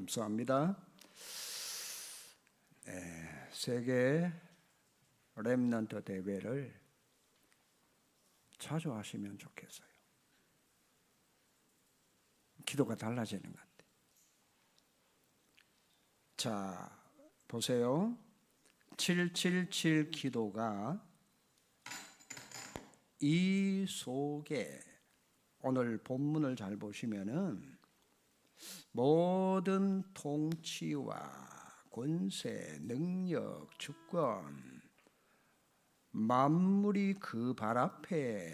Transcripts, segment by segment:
감사합니다. 세계 렘넌트 대회를 자주 하시면 좋겠어요. 기도가 달라지는 것 같아요. 자, 보세요. 777 기도가 이 속에 오늘 본문을 잘 보시면은 모든 통치와 권세, 능력, 주권, 만물이 그 발 앞에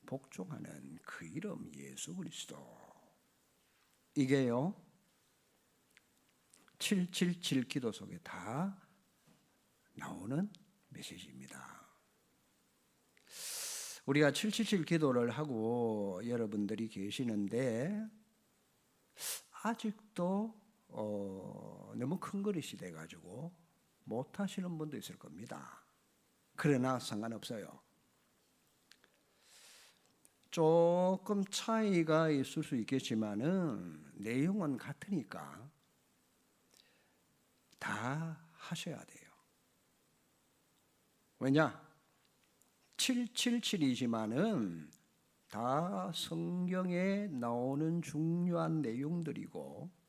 복종하는 그 이름 예수 그리스도. 이게요 777 기도 속에 다 나오는 메시지입니다. 우리가 777 기도를 하고 여러분들이 계시는데 아직도 너무 큰 그릇이 돼가지고 못하시는 분도 있을 겁니다. 그러나 상관없어요. 조금 차이가 있을 수 있겠지만은 내용은 같으니까 다 하셔야 돼요. 왜냐? 777이지만은 다 성경에 나오는 중요한 내용들이고,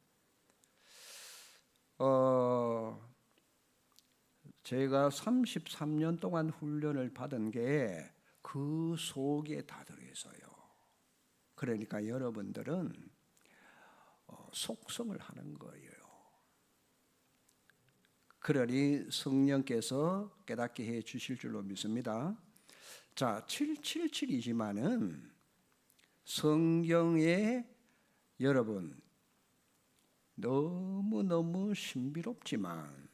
제가 33년 동안 훈련을 받은 게 그 속에 다 들어있어요. 그러니까 여러분들은 속성을 하는 거예요. 그러니 성령께서 깨닫게 해 주실 줄로 믿습니다. 자, 777이지만은 성경에 여러분 너무너무 신비롭지만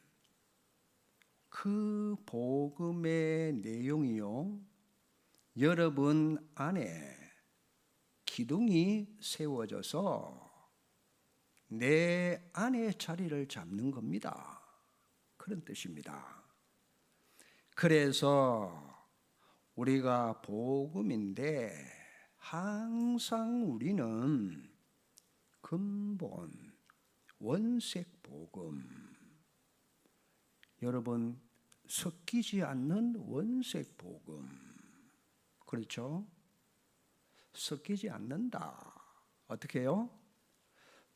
그 복음의 내용이요 여러분 안에 기둥이 세워져서 내 안에 자리를 잡는 겁니다. 그런 뜻입니다. 그래서 우리가 복음인데 항상 우리는 근본 원색 복음, 여러분 섞이지 않는 원색 복음, 그렇죠? 섞이지 않는다. 어떻게 해요?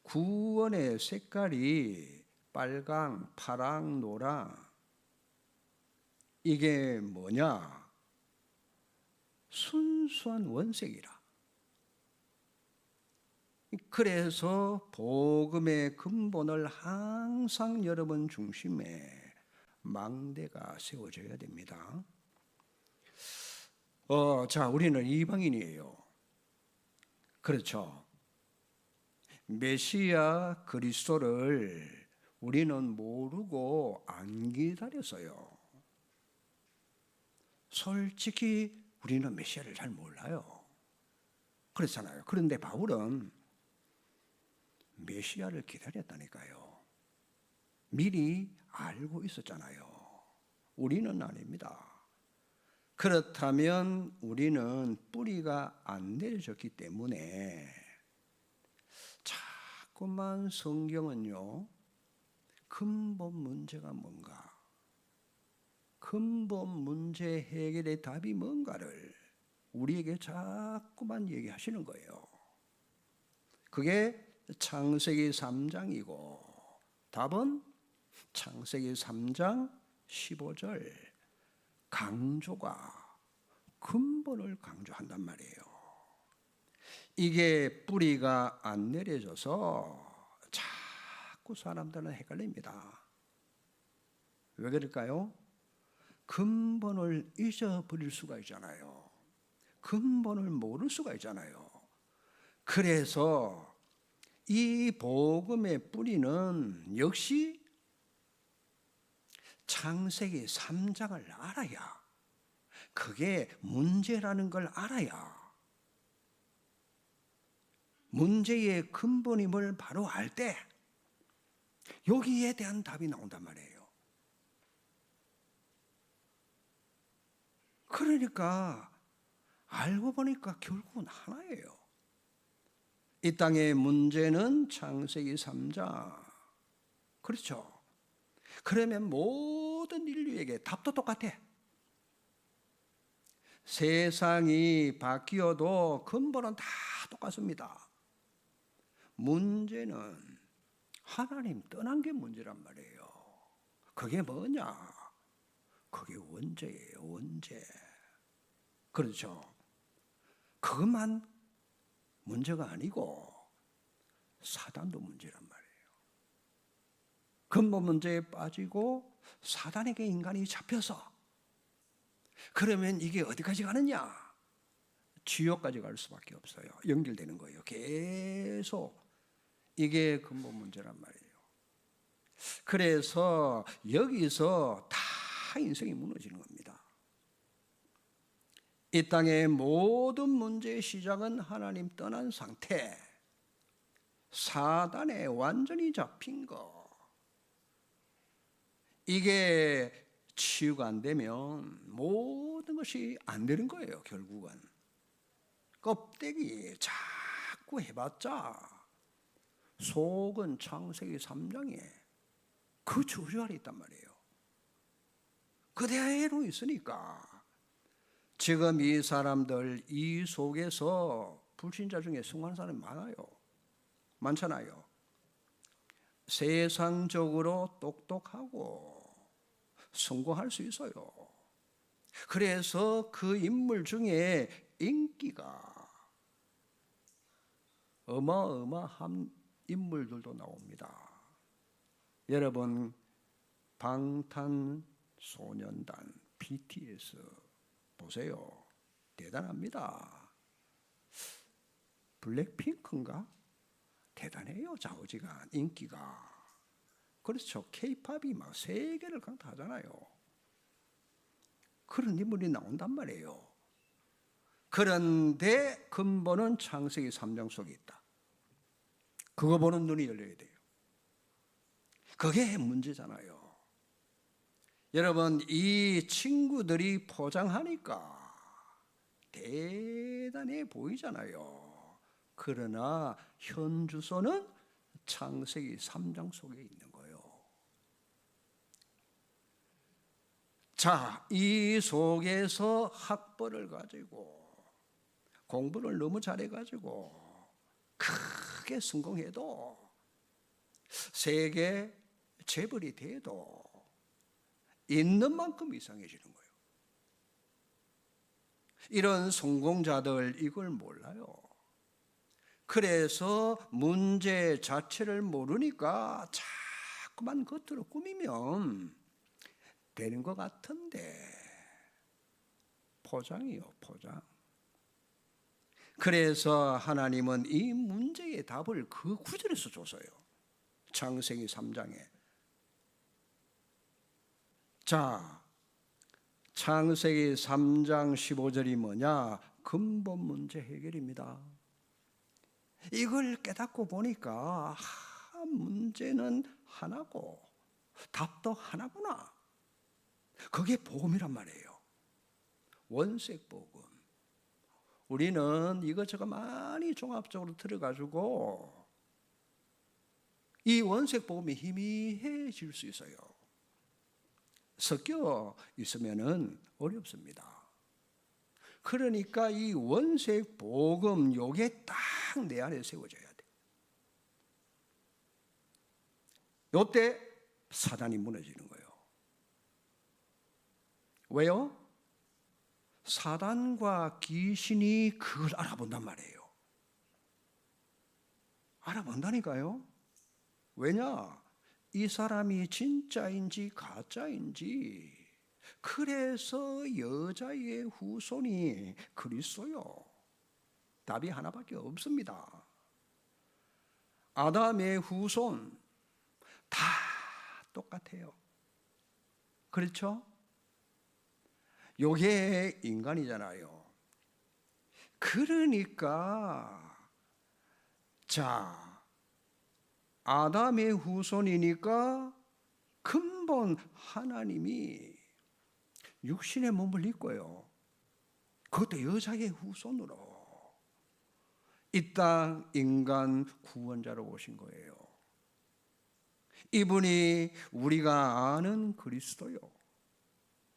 구원의 색깔이 빨강, 파랑, 노랑, 이게 뭐냐? 순수한 원색이라. 그래서 복음의 근본을 항상 여러분 중심에 망대가 세워져야 됩니다. 자, 우리는 이방인이에요. 그렇죠. 메시아 그리스도를 우리는 모르고 안 기다렸어요. 솔직히 우리는 메시아를 잘 몰라요. 그렇잖아요. 그런데 바울은 메시아를 기다렸다니까요. 미리 알고 있었잖아요. 우리는 아닙니다. 그렇다면 우리는 뿌리가 안 내려졌기 때문에 자꾸만 성경은요 근본 문제가 뭔가, 근본 문제 해결의 답이 뭔가를 우리에게 자꾸만 얘기하시는 거예요. 그게 창세기 3장이고 답은 창세기 3장 15절 강조가 근본을 강조한단 말이에요. 이게 뿌리가 안 내려져서 자꾸 사람들은 헷갈립니다. 왜 그럴까요? 근본을 잊어버릴 수가 있잖아요. 근본을 모를 수가 있잖아요. 그래서 이 복음의 뿌리는 역시 창세기 3장을 알아야, 그게 문제라는 걸 알아야, 문제의 근본임을 바로 알 때 여기에 대한 답이 나온단 말이에요. 그러니까 알고 보니까 결국은 하나예요. 이 땅의 문제는 창세기 3장. 그렇죠. 그러면 모든 인류에게 답도 똑같아. 세상이 바뀌어도 근본은 다 똑같습니다. 문제는 하나님 떠난 게 문제란 말이에요. 그게 뭐냐? 그게 원죄예요, 원죄. 그렇죠. 그것만 문제가 아니고 사단도 문제란 말이에요. 근본 문제에 빠지고 사단에게 인간이 잡혀서, 그러면 이게 어디까지 가느냐? 지옥까지 갈 수밖에 없어요. 연결되는 거예요. 계속 이게 근본 문제란 말이에요. 그래서 여기서 다 인생이 무너지는 겁니다. 이 땅의 모든 문제의 시작은 하나님 떠난 상태, 사단에 완전히 잡힌 거. 이게 치유가 안 되면 모든 것이 안 되는 거예요. 결국은 껍데기 자꾸 해봤자 속은 창세기 3장에 그 주류 아래 있단 말이에요. 그대로 있으니까 지금 이 사람들 이 속에서 불신자 중에 성공하는 사람이 많잖아요. 세상적으로 똑똑하고 성공할 수 있어요. 그래서 그 인물 중에 인기가 어마어마한 인물들도 나옵니다. 여러분, 방탄소년단 BTS 보세요. 대단합니다. 블랙핑크인가? 대단해요. 좌우지간 인기가. 그렇죠. K-팝이 막 세계를 강타하잖아요. 그런 인물이 나온단 말이에요. 그런데 근본은 창세기 3장 속에 있다. 그거 보는 눈이 열려야 돼요. 그게 문제잖아요. 여러분, 이 친구들이 포장하니까 대단해 보이잖아요. 그러나 현 주소는 창세기 3장 속에 있는 거예요. 자, 이 속에서 학벌을 가지고 공부를 너무 잘해가지고 크게 성공해도 세계 재벌이 돼도 있는 만큼 이상해지는 거예요. 이런 성공자들 이걸 몰라요. 그래서 문제 자체를 모르니까 자꾸만 겉으로 꾸미면 되는 것 같은데 포장이요, 포장. 그래서 하나님은 이 문제의 답을 그 구절에서 줬어요. 창세기 3장에. 자, 창세기 3장 15절이 뭐냐? 근본 문제 해결입니다. 이걸 깨닫고 보니까 문제는 하나고 답도 하나구나. 그게 복음이란 말이에요. 원색 복음. 우리는 이것저것 많이 종합적으로 들어가지고 이 원색 복음이 희미해질 수 있어요. 섞여 있으면은 어렵습니다. 그러니까 이 원색 복음 요게 딱 내 안에 세워져야 돼. 요때 사단이 무너지는 거예요. 왜요? 사단과 귀신이 그걸 알아본단 말이에요. 알아본다니까요. 왜냐? 이 사람이 진짜인지 가짜인지. 그래서 여자의 후손이 그리스도요. 답이 하나밖에 없습니다. 아담의 후손 다 똑같아요. 그렇죠? 요게 인간이잖아요. 그러니까 자, 아담의 후손이니까 근본 하나님이 육신의 몸을 입고요. 그것도 여자의 후손으로 이 땅 인간 구원자로 오신 거예요. 이분이 우리가 아는 그리스도요.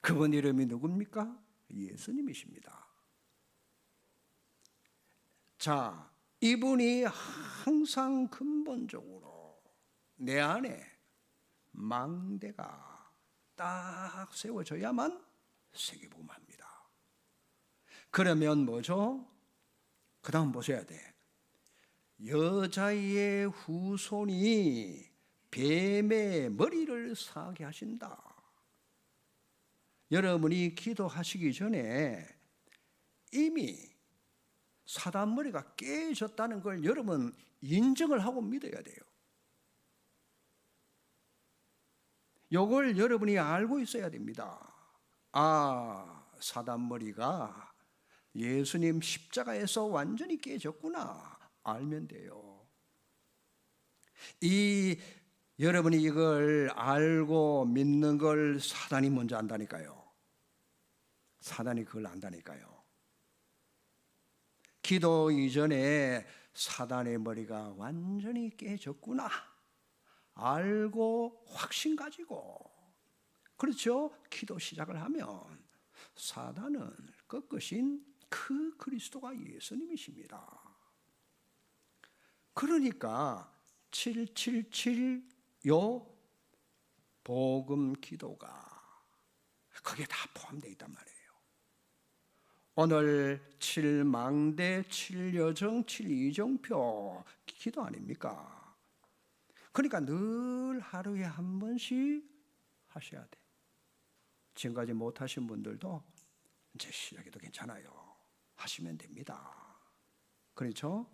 그분 이름이 누굽니까? 예수님이십니다. 자, 이분이 항상 근본적으로 내 안에 망대가 딱 세워져야만 세계복음합니다. 그러면 뭐죠? 그 다음 보셔야 돼. 여자의 후손이 뱀의 머리를 사게 하신다. 여러분이 기도하시기 전에 이미 사단 머리가 깨졌다는 걸 여러분 인정을 하고 믿어야 돼요. 이걸 여러분이 알고 있어야 됩니다. 아, 사단 머리가 예수님 십자가에서 완전히 깨졌구나 알면 돼요. 여러분이 이걸 알고 믿는 걸 사단이 먼저 안다니까요. 사단이 그걸 안다니까요. 기도 이전에 사단의 머리가 완전히 깨졌구나 알고 확신 가지고, 그렇죠? 기도 시작을 하면 사단은 꺾으신 그 그리스도가 예수님이십니다. 그러니까 777요 복음 기도가 거기에 다 포함되어 있단 말이에요. 오늘 7망대, 7여정, 7이정표 기도 아닙니까? 그러니까 늘 하루에 한 번씩 하셔야 돼. 지금까지 못하신 분들도 이제 시작해도 괜찮아요. 하시면 됩니다. 그렇죠?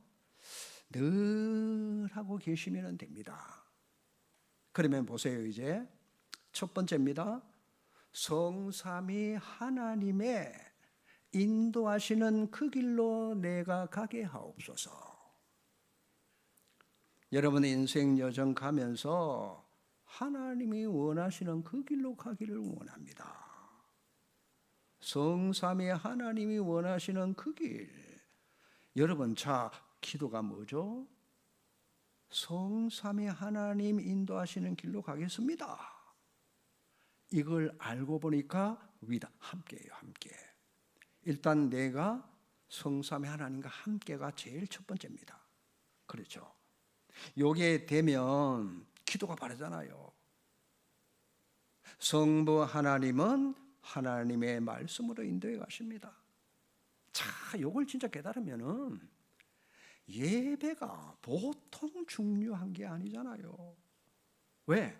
늘 하고 계시면 됩니다. 그러면 보세요. 이제 첫 번째입니다. 성삼위 하나님의 인도하시는 그 길로 내가 가게 하옵소서. 여러분의 인생 여정 가면서 하나님이 원하시는 그 길로 가기를 원합니다. 성삼위 하나님이 원하시는 그 길. 여러분, 자, 기도가 뭐죠? 성삼위 하나님 인도하시는 길로 가겠습니다. 이걸 알고 보니까 함께예요, 함께. 일단 내가 성삼위 하나님과 함께가 제일 첫 번째입니다. 그렇죠? 요게 되면 기도가 바르잖아요. 성부 하나님은 하나님의 말씀으로 인도해 가십니다. 자, 요걸 진짜 깨달으면은 예배가 보통 중요한 게 아니잖아요. 왜?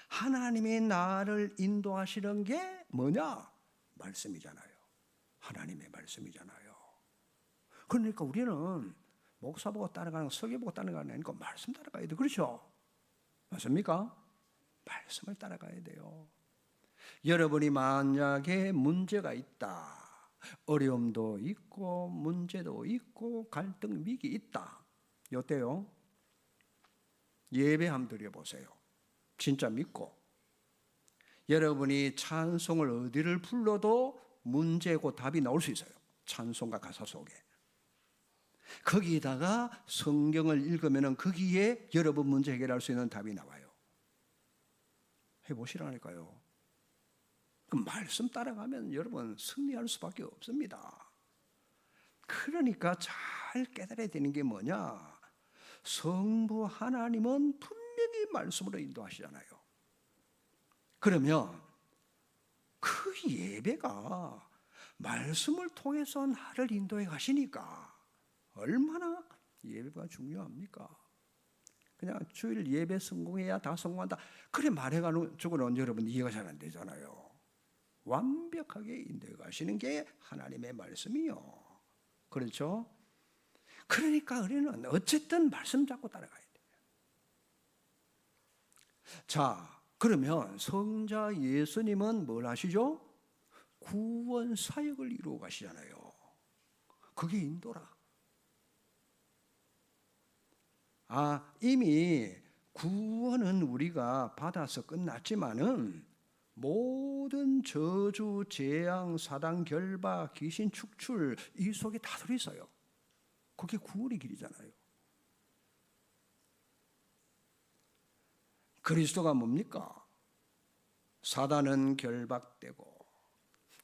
하나님이 나를 인도하시는 게 뭐냐? 말씀이잖아요. 하나님의 말씀이잖아요. 그러니까 우리는 목사 보고 따라가는 거, 설교 보고 따라가는 거 아니고 말씀 따라가야 돼. 그렇죠? 맞습니까? 말씀을 따라가야 돼요. 여러분이 만약에 문제가 있다, 어려움도 있고 문제도 있고 갈등 위기 있다, 어때요? 예배 한번 드려보세요. 진짜 믿고 여러분이 찬송을 어디를 불러도 문제고 답이 나올 수 있어요. 찬송가 가사 속에. 거기다가 성경을 읽으면 거기에 여러분 문제 해결할 수 있는 답이 나와요. 해보시라니까요. 그 말씀 따라가면 여러분 승리할 수밖에 없습니다. 그러니까 잘 깨달아야 되는 게 뭐냐? 성부 하나님은 분명히 말씀으로 인도하시잖아요. 그러면 그 예배가 말씀을 통해서 나를 인도해 가시니까 얼마나 예배가 중요합니까? 그냥 주일 예배 성공해야 다 성공한다, 그래 말해가지고는 여러분 이해가 잘 안 되잖아요. 완벽하게 인도해 가시는 게 하나님의 말씀이요. 그렇죠? 그러니까 우리는 어쨌든 말씀 잡고 따라가야 돼요. 자, 그러면 성자 예수님은 뭘 하시죠? 구원 사역을 이루어 가시잖아요. 그게 인도라. 이미 구원은 우리가 받아서 끝났지만은 모든 저주, 재앙, 사단 결박, 귀신 축출 이 속에 다 들어있어요. 그게 구원의 길이잖아요. 그리스도가 뭡니까? 사단은 결박되고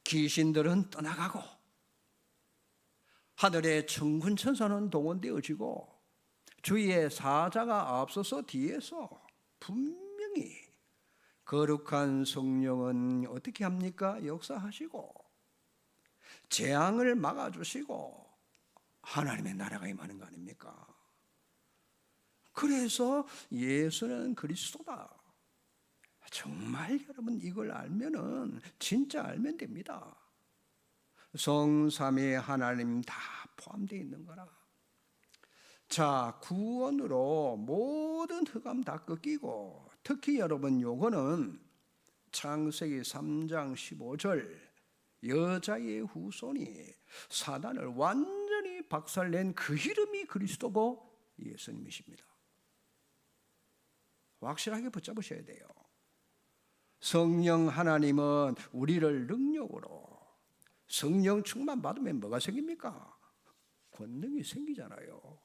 귀신들은 떠나가고 하늘의 천군 천사는 동원되어지고 주위에 사자가 앞서서 뒤에서 분명히 거룩한 성령은 어떻게 합니까? 역사하시고 재앙을 막아주시고 하나님의 나라가 임하는 거 아닙니까? 그래서 예수는 그리스도다. 정말 여러분 이걸 알면은 진짜 알면 됩니다. 성삼위 하나님 다 포함되어 있는 거라. 자, 구원으로 모든 흑암 다 꺾이고 특히 여러분 요거는 창세기 3장 15절 여자의 후손이 사단을 완전히 박살낸 그 이름이 그리스도고 예수님이십니다. 확실하게 붙잡으셔야 돼요. 성령 하나님은 우리를 능력으로 성령 충만 받으면 뭐가 생깁니까? 권능이 생기잖아요.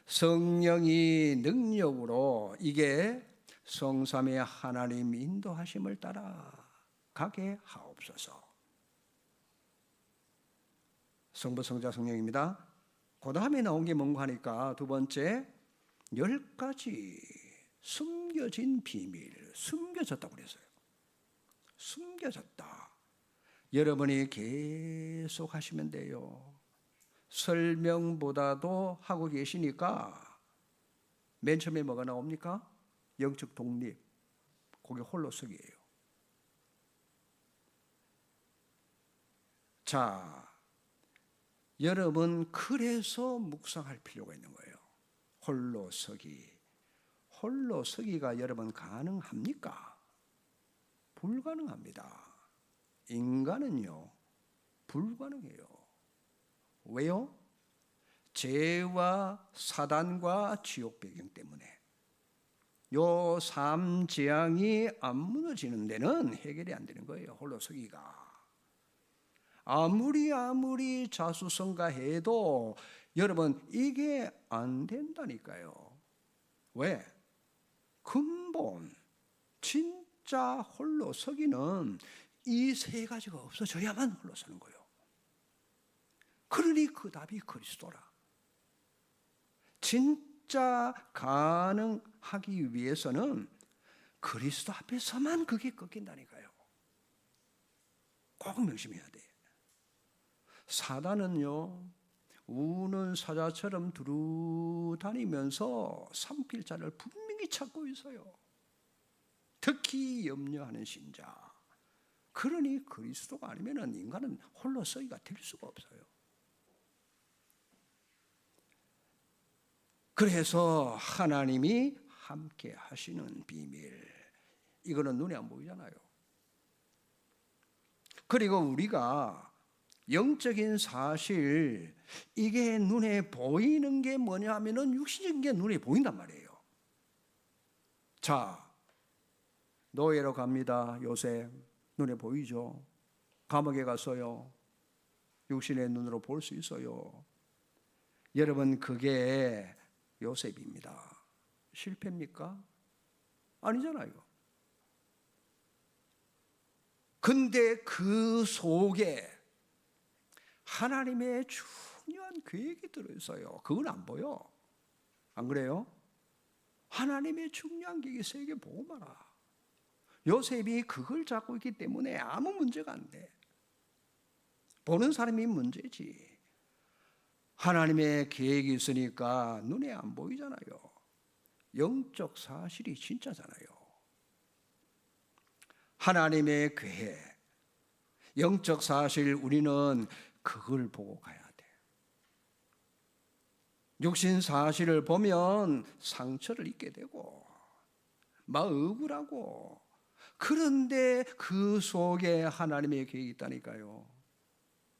성령이 능력으로 이게 성삼위 하나님 인도하심을 따라 가게 하옵소서. 성부 성자 성령입니다. 그 다음에 나온 게 뭔가 하니까 두 번째 10가지 숨겨진 비밀, 숨겨졌다고 그랬어요. 숨겨졌다. 여러분이 계속 하시면 돼요. 설명보다도 하고 계시니까 맨 처음에 뭐가 나옵니까? 영적 독립. 그게 홀로서기예요. 자, 여러분 그래서 묵상할 필요가 있는 거예요. 홀로서기. 홀로서기가 여러분 가능합니까? 불가능합니다. 인간은요 불가능해요. 왜요? 죄와 사단과 지옥 배경 때문에. 요 삼재앙이 안 무너지는 데는 해결이 안 되는 거예요. 홀로서기가. 아무리 자수성가해도 여러분 이게 안 된다니까요. 왜? 근본 진짜 홀로서기는 이 세 가지가 없어져야만 홀로서는 거예요. 그러니 그 답이 그리스도라. 진짜 가능하기 위해서는 그리스도 앞에서만 그게 꺾인다니까요. 꼭 명심해야 돼. 사단은요 우는 사자처럼 두루 다니면서 삼킬 자를 분명히 찾고 있어요. 특히 염려하는 신자. 그러니 그리스도가 아니면 인간은 홀로 서기가 될 수가 없어요. 그래서 하나님이 함께 하시는 비밀, 이거는 눈에 안 보이잖아요. 그리고 우리가 영적인 사실, 이게 눈에 보이는 게 뭐냐 하면은 육신적인 게 눈에 보인단 말이에요. 자, 노예로 갑니다. 요셉 눈에 보이죠? 감옥에 갔어요. 육신의 눈으로 볼 수 있어요. 여러분 그게 요셉입니다. 실패입니까? 아니잖아요. 근데 그 속에 하나님의 중요한 계획이 들어있어요. 그건 안 보여. 안 그래요? 하나님의 중요한 계획이 세계 보고 말아. 요셉이 그걸 잡고 있기 때문에 아무 문제가 안 돼. 보는 사람이 문제지. 하나님의 계획이 있으니까 눈에 안 보이잖아요. 영적 사실이 진짜잖아요. 하나님의 계획, 영적 사실, 우리는 그걸 보고 가야 돼. 육신 사실을 보면 상처를 입게 되고 막 억울하고, 그런데 그 속에 하나님의 계획이 있다니까요.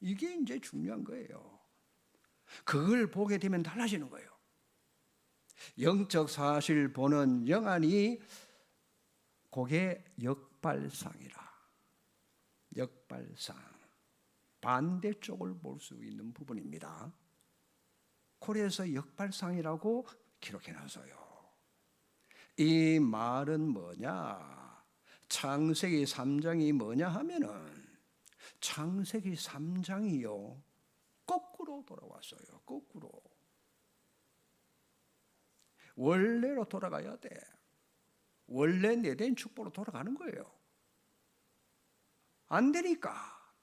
이게 이제 중요한 거예요. 그걸 보게 되면 달라지는 거예요. 영적 사실 보는 영안이 그게 역발상이라. 역발상. 반대쪽을 볼 수 있는 부분입니다. 고려에서 역발상이라고 기록해놨어요. 이 말은 뭐냐? 창세기 3장이 뭐냐 하면은 창세기 3장이요 거꾸로 돌아왔어요. 거꾸로. 원래로 돌아가야 돼. 원래 내된 축복으로 돌아가는 거예요. 안 되니까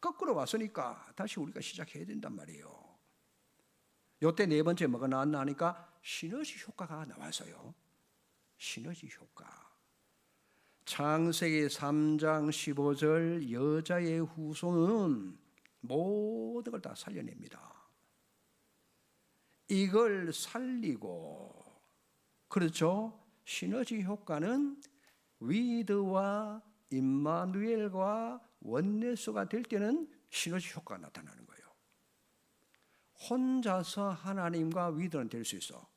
거꾸로 왔으니까 다시 우리가 시작해야 된단 말이에요. 요때 네 번째 뭐가 나왔나 하니까 시너지 효과가 나왔어요. 시너지 효과. 창세기 3장 15절 여자의 후손은 모든 걸 다 살려냅니다. 이걸 살리고, 그렇죠? 시너지 효과는 위드와 임마누엘과 원내수가 될 때는 시너지 효과가 나타나는 거예요. 혼자서 하나님과 위드는 될 수 있어.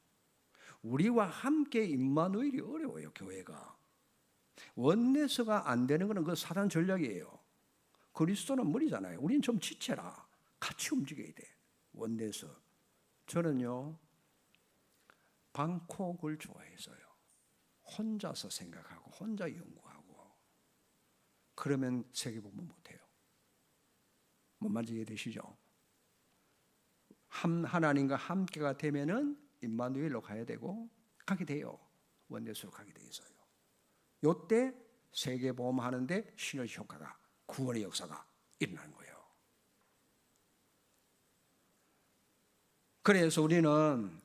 우리와 함께 임마누엘이 어려워요, 교회가. 원내수가 안 되는 것은 그 사단 전략이에요. 그리스도는 머리잖아요. 우리는 좀 지체라. 같이 움직여야 돼. 원내수. 저는요, 방콕을 좋아해서요. 혼자서 생각하고 혼자 연구하고 그러면 세계복음 못해요. 뭔 말인지 이해되시죠? 하나님과 함께가 되면은 임마누엘로 가야 되고 가게 돼요. 원내수로 가게 돼 있어요. 요때 세계복음 하는데 시너지 효과가, 구원의 역사가 일어나는 거예요. 그래서 우리는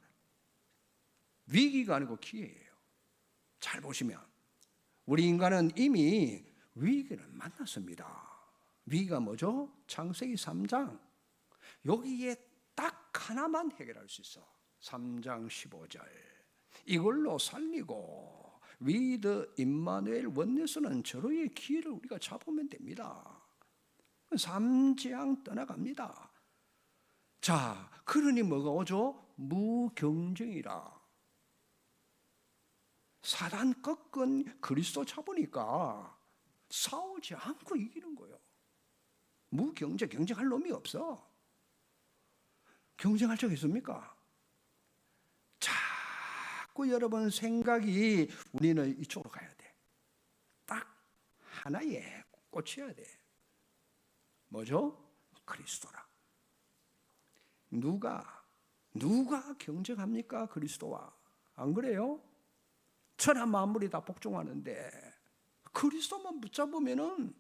위기가 아니고 기회예요. 잘 보시면 우리 인간은 이미 위기를 만났습니다. 위기가 뭐죠? 창세기 3장. 여기에 딱 하나만 해결할 수 있어. 3장 15절. 이걸로 살리고 위드 임마누엘 원내수는 절호의 기회를 우리가 잡으면 됩니다. 3장 떠나갑니다. 자, 그러니 뭐가 오죠? 무경쟁이라. 사단 꺾은 그리스도 잡으니까 싸우지 않고 이기는 거예요. 무경쟁, 경쟁할 놈이 없어. 경쟁할 적 있습니까? 자꾸 여러분 생각이 우리는 이쪽으로 가야 돼. 딱 하나에 꽂혀야 돼. 뭐죠? 그리스도라. 누가 경쟁합니까? 그리스도와. 안 그래요? 천하 만물이 다 복종하는데 그리스도만 붙잡으면은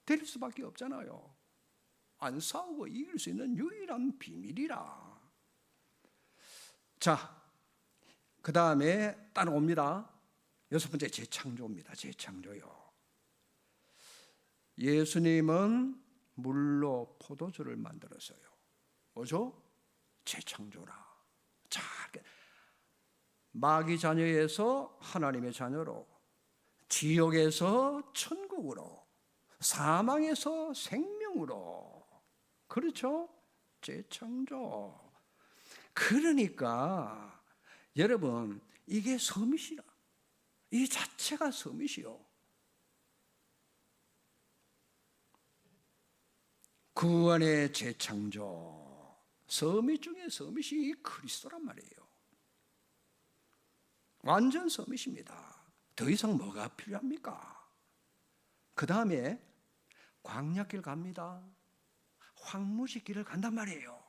될 수밖에 없잖아요. 안 싸우고 이길 수 있는 유일한 비밀이라. 자, 그 다음에 따라옵니다. 여섯 번째 재창조입니다. 재창조요. 예수님은 물로 포도주를 만들었어요. 뭐죠? 재창조라. 자, 마귀 자녀에서 하나님의 자녀로, 지옥에서 천국으로, 사망에서 생명으로. 그렇죠? 재창조. 그러니까 여러분, 이게 서밋이라. 이 자체가 서밋이요. 구원의 재창조. 서밋 중에 서밋이 그리스도란 말이에요. 완전 서밋입니다. 더 이상 뭐가 필요합니까? 그 다음에 광야길 갑니다. 황무지 길을 간단 말이에요.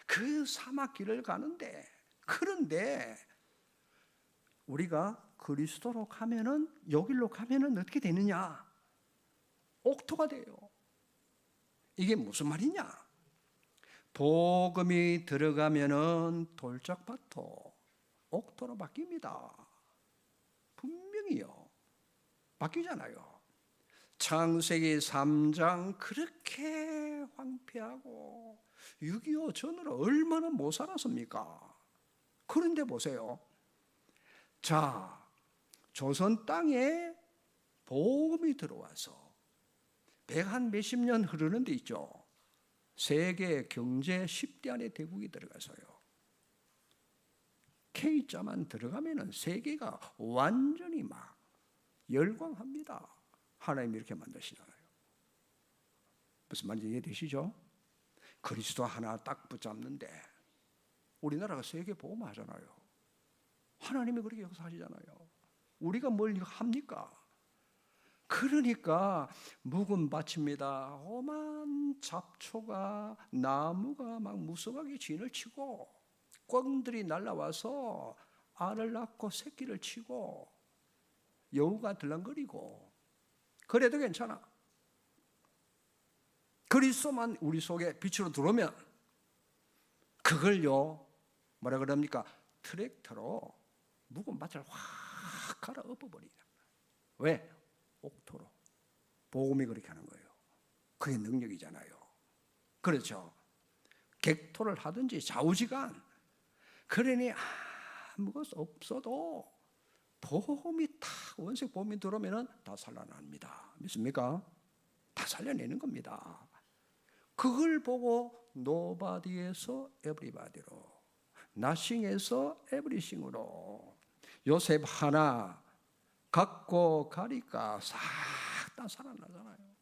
그 사막길을 가는데, 그런데 우리가 그리스도로 가면은, 여길로 가면은 어떻게 되느냐? 옥토가 돼요. 이게 무슨 말이냐? 복음이 들어가면은 돌짝밭도 옥토로 바뀝니다. 분명히요. 바뀌잖아요. 창세기 3장 그렇게 황폐하고 6.25 전으로 얼마나 못 살았습니까? 그런데 보세요. 자, 조선 땅에 복음이 들어와서 100한 몇십 년 흐르는 데 있죠. 세계 경제 10대 안에 대국이 들어가서요. K자만 들어가면은 세계가 완전히 막 열광합니다. 하나님이 이렇게 만드시잖아요. 무슨 말인지 이해되시죠? 그리스도 하나 딱 붙잡는데 우리나라가 세계 보험하잖아요. 하나님이 그렇게 역사하시잖아요. 우리가 뭘 합니까? 그러니까 묵은 밭입니다. 오만 잡초가, 나무가 막 무성하게 진을 치고 꿩들이 날라와서 알을 낳고 새끼를 치고 여우가 들랑거리고 그래도 괜찮아. 그리스도만 우리 속에 빛으로 들어오면 그걸요 뭐라 그럽니까? 트랙터로 묵은 밭을 확 갈아 엎어버리냐. 왜? 옥토로. 복음이 그렇게 하는 거예요. 그게 능력이잖아요. 그렇죠. 객토를 하든지 좌우지간 그러니 아무것도 없어도 보험이 다 원색 보험이 들어오면 다 살아납니다. 믿습니까? 다 살려내는 겁니다. 그걸 보고 노바디에서 에브리바디로, 나싱에서 에브리싱으로 요셉 하나 갖고 가니까 싹 다 살아나잖아요.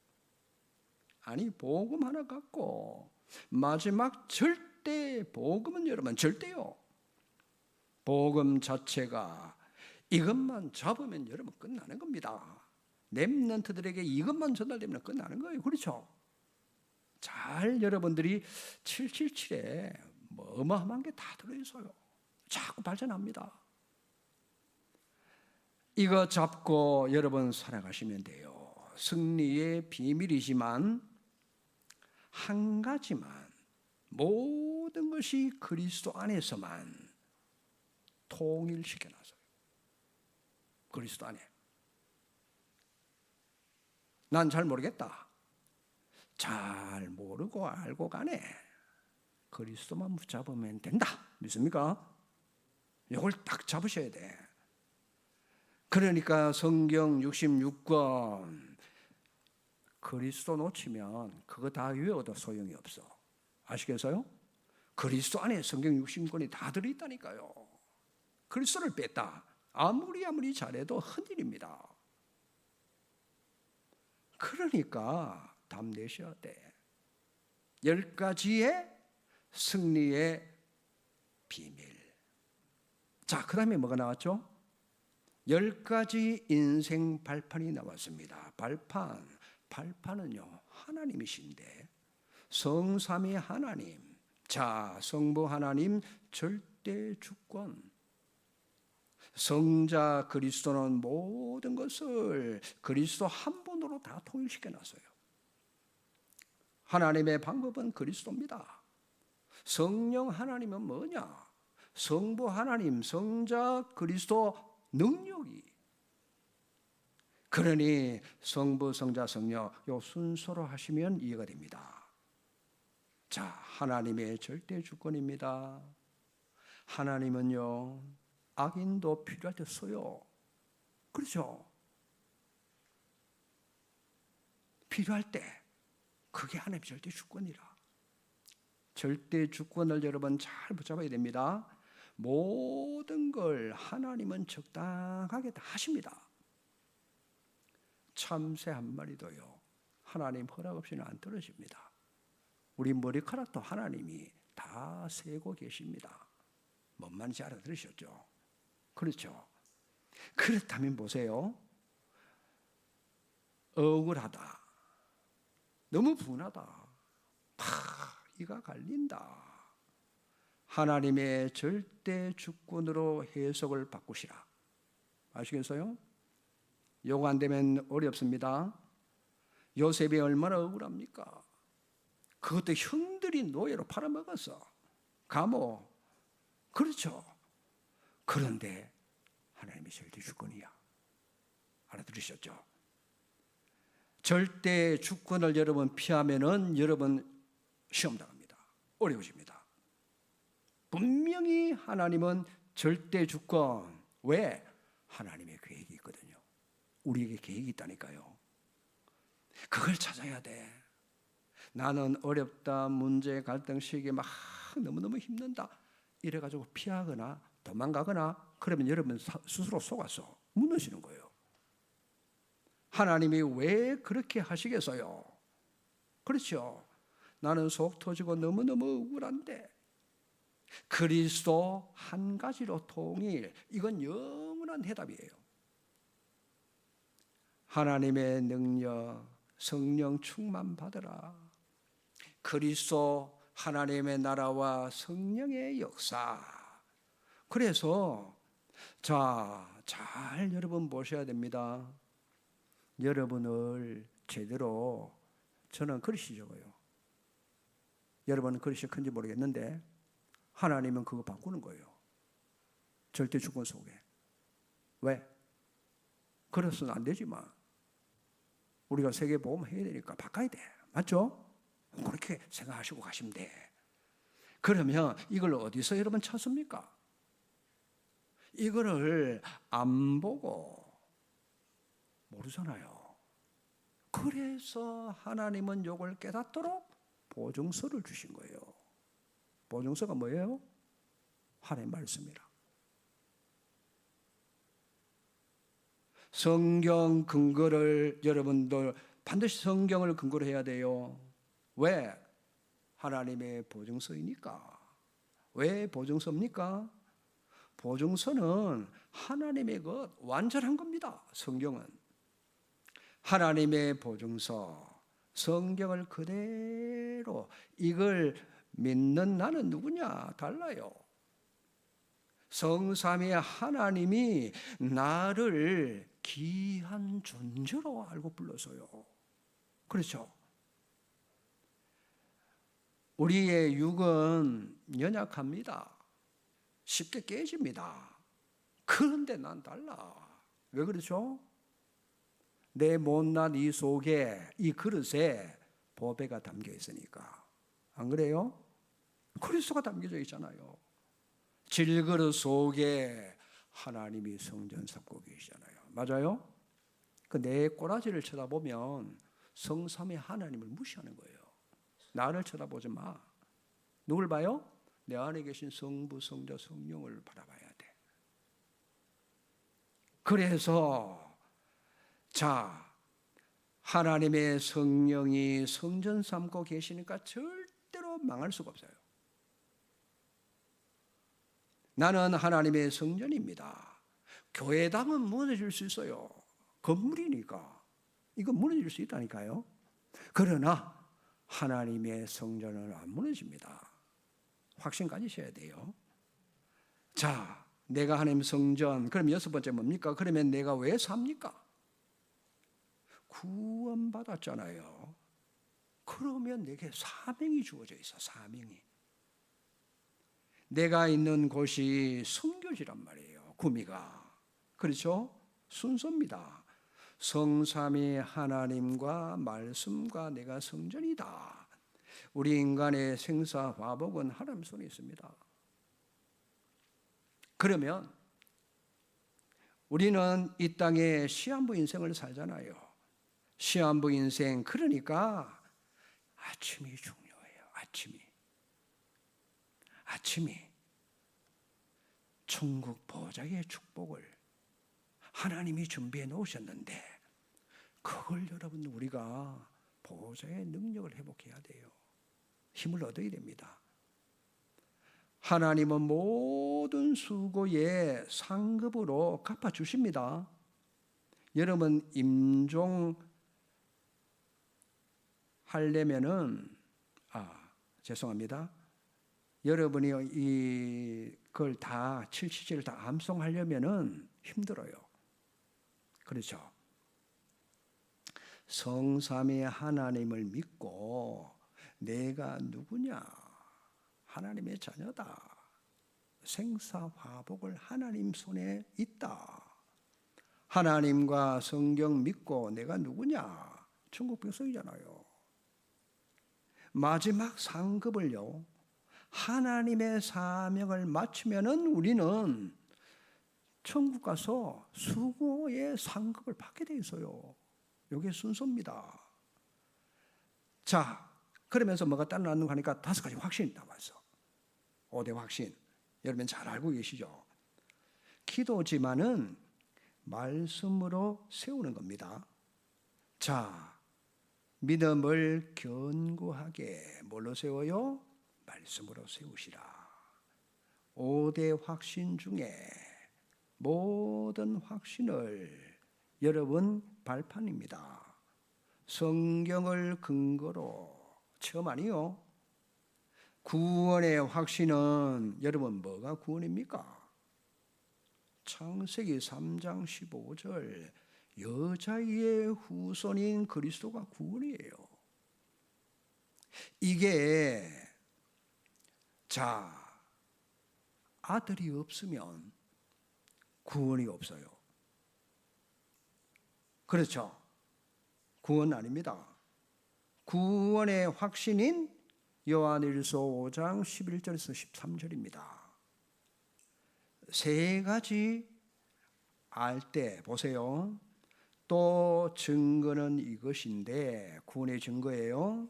아니 복음 하나 갖고 마지막 절대 복음은 여러분 절대요. 복음 자체가 이것만 잡으면 여러분 끝나는 겁니다. 렘넌트들에게 이것만 전달되면 끝나는 거예요. 그렇죠? 잘 여러분들이 777에 뭐 어마어마한 게 다 들어있어요. 자꾸 발전합니다. 이거 잡고 여러분 살아가시면 돼요. 승리의 비밀이지만 한 가지만, 모든 것이 그리스도 안에서만 통일시켜놨어요. 그리스도 안에. 난 잘 모르겠다. 잘 모르고 알고 가네. 그리스도만 붙잡으면 된다. 믿습니까? 이걸 딱 잡으셔야 돼. 그러니까 성경 66권 그리스도 놓치면 그거 다 외워도 소용이 없어. 아시겠어요? 그리스도 안에 성경 66권이 다 들어있다니까요. 그리스도를 뺐다. 아무리 잘해도 헛일입니다. 그러니까 담내셔야 돼. 10가지의 승리의 비밀. 자, 그 다음에 뭐가 나왔죠? 10가지 인생 발판이 나왔습니다. 발판은요 하나님이신데, 성삼위 하나님, 자 성부 하나님 절대 주권, 성자 그리스도는 모든 것을 그리스도 한 분으로 다 통일시켜 놨어요. 하나님의 방법은 그리스도입니다. 성령 하나님은 뭐냐? 성부 하나님, 성자 그리스도 능력이. 그러니 성부, 성자, 성령 요 순서로 하시면 이해가 됩니다. 자, 하나님의 절대 주권입니다. 하나님은요 악인도 필요할 때 써요. 그렇죠? 필요할 때 그게 하나님의 절대 주권이라. 절대 주권을 여러분 잘 붙잡아야 됩니다. 모든 걸 하나님은 적당하게 다 하십니다. 참새 한 마리도요 하나님 허락 없이는 안 떨어집니다. 우리 머리카락도 하나님이 다 세고 계십니다. 뭔 말인지 알아들으셨죠? 그렇죠? 그렇다면 보세요. 억울하다, 너무 분하다, 이가 갈린다. 하나님의 절대 주권으로 해석을 바꾸시라. 아시겠어요? 요거 안 되면 어렵습니다. 요셉이 얼마나 억울합니까? 그것도 형들이 노예로 팔아먹었어. 감옥. 그렇죠. 그런데 하나님의 절대 주권이야. 알아들으셨죠? 절대 주권을 여러분 피하면은 여러분 시험 당합니다. 어려워집니다. 분명히 하나님은 절대 주권. 왜? 하나님의 계획이 있거든요. 우리에게 계획이 있다니까요. 그걸 찾아야 돼. 나는 어렵다, 문제, 갈등, 시기에 막 너무너무 힘든다 이래가지고 피하거나 도망가거나 그러면 여러분 스스로 속아서 무너지는 거예요. 하나님이 왜 그렇게 그리스도 한 가지로 통일. 이건 영원한 해답이에요. 하나님의 능력, 성령 충만 받으라. 그리스도 하나님의 나라와 성령의 역사. 그래서 잘 여러분 보셔야 됩니다. 여러분을 제대로, 저는 글씨 적어요. 여러분은 글씨 큰지 모르겠는데 하나님은 그거 바꾸는 거예요. 절대 주권 속에. 왜? 그래서는 안 되지만 우리가 세계복음 해야 되니까 바꿔야 돼. 맞죠? 그렇게 생각하시고 가시면 돼. 그러면 이걸 어디서 여러분 찾습니까? 이거를 안 보고 모르잖아요. 그래서 하나님은 이걸 깨닫도록 보증서를 주신 거예요. 보증서가 뭐예요? 하나님의 말씀이라. 성경 근거를 여러분들 반드시 성경을 근거로 해야 돼요. 왜? 하나님의 보증서이니까. 왜 보증서입니까? 보증서는 하나님의 것 완전한 겁니다. 성경은 하나님의 보증서, 성경을 그대로, 이걸 믿는 나는 누구냐? 달라요. 성삼위 하나님이 나를 귀한 존재로 알고 불러서요. 그렇죠? 우리의 육은 연약합니다. 쉽게 깨집니다. 그런데 난 달라. 왜 그렇죠? 내 못난 이 속에, 이 그릇에 보배가 담겨 있으니까. 안 그래요? 그리스도가 담겨져 있잖아요. 질그릇 속에 하나님이 성전 삼고 계시잖아요. 맞아요? 그 내 꼬라지를 쳐다보면 성삼위 하나님을 무시하는 거예요. 나를 쳐다보지 마. 누굴 봐요? 내 안에 계신 성부, 성자, 성령을 바라봐야 돼. 그래서 하나님의 성령이 성전 삼고 계시니까 절대로 망할 수가 없어요. 나는 하나님의 성전입니다. 교회당은 무너질 수 있어요. 건물이니까. 이건 무너질 수 있다니까요. 그러나 하나님의 성전은 안 무너집니다. 확신 가지셔야 돼요. 내가 하나님 성전, 그럼 여섯 번째 뭡니까? 그러면 내가 왜 삽니까? 구원받았잖아요. 그러면 내게 사명이 주어져 있어. 사명이. 내가 있는 곳이 성교지란 말이에요. 구미가. 그렇죠? 순서입니다. 성삼위 하나님과 말씀과 내가 성전이다. 우리 인간의 생사화복은 하나님 손에 있습니다. 그러면 우리는 이 땅에 시한부 인생을 살잖아요. 시한부 인생, 그러니까 아침이 중요해요. 아침이 천국 보좌의 축복을 하나님이 준비해 놓으셨는데 그걸 여러분 우리가 보좌의 능력을 회복해야 돼요. 힘을 얻어야 됩니다. 하나님은 모든 수고에 상급으로 갚아주십니다. 여러분 임종 하려면은 죄송합니다. 여러분이 이걸 다 777을 다 암송하려면은 힘들어요. 그렇죠? 성삼위 하나님을 믿고 내가 누구냐? 하나님의 자녀다. 생사화복을 하나님 손에 있다. 하나님과 성경 믿고 내가 누구냐? 천국 백성이잖아요. 마지막 상급을요, 하나님의 사명을 마치면은 우리는 천국 가서 수고의 상급을 받게 돼 있어요. 이게 순서입니다. 그러면서 뭐가 따라 나누고 하니까 5가지 확신이 나왔어. 5대 확신. 여러분 잘 알고 계시죠? 기도지만은 말씀으로 세우는 겁니다. 믿음을 견고하게 뭘로 세워요? 말씀으로 세우시라. 5대 확신 중에 모든 확신을 여러분 발판입니다. 성경을 근거로 처음 아니요. 구원의 확신은 여러분 뭐가 구원입니까? 창세기 3장 15절 여자의 후손인 그리스도가 구원이에요. 이게 아들이 없으면 구원이 없어요. 그렇죠? 구원 아닙니다. 구원의 확신인 요한일서 5장 11절에서 13절입니다. 세 가지 알 때 보세요. 또 증거는 이것인데, 구원의 증거예요.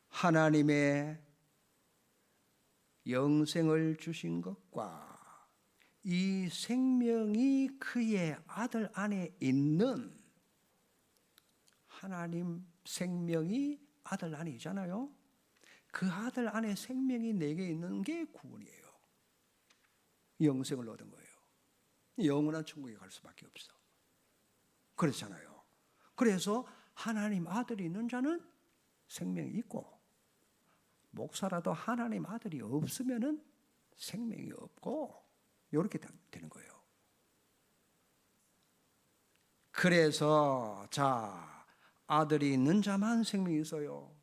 하나님의 영생을 주신 것과 이 생명이 그의 아들 안에 있는, 하나님 생명이 아들 안에 있잖아요. 그 아들 안에 생명이 내게 있는 게 구원이에요. 영생을 얻은 거예요. 영원한 천국에 갈 수밖에 없어. 그렇잖아요. 그래서 하나님 아들이 있는 자는 생명이 있고, 목사라도 하나님 아들이 없으면은 생명이 없고, 이렇게 되는 거예요. 그래서 아들이 있는 자만 생명이 있어요.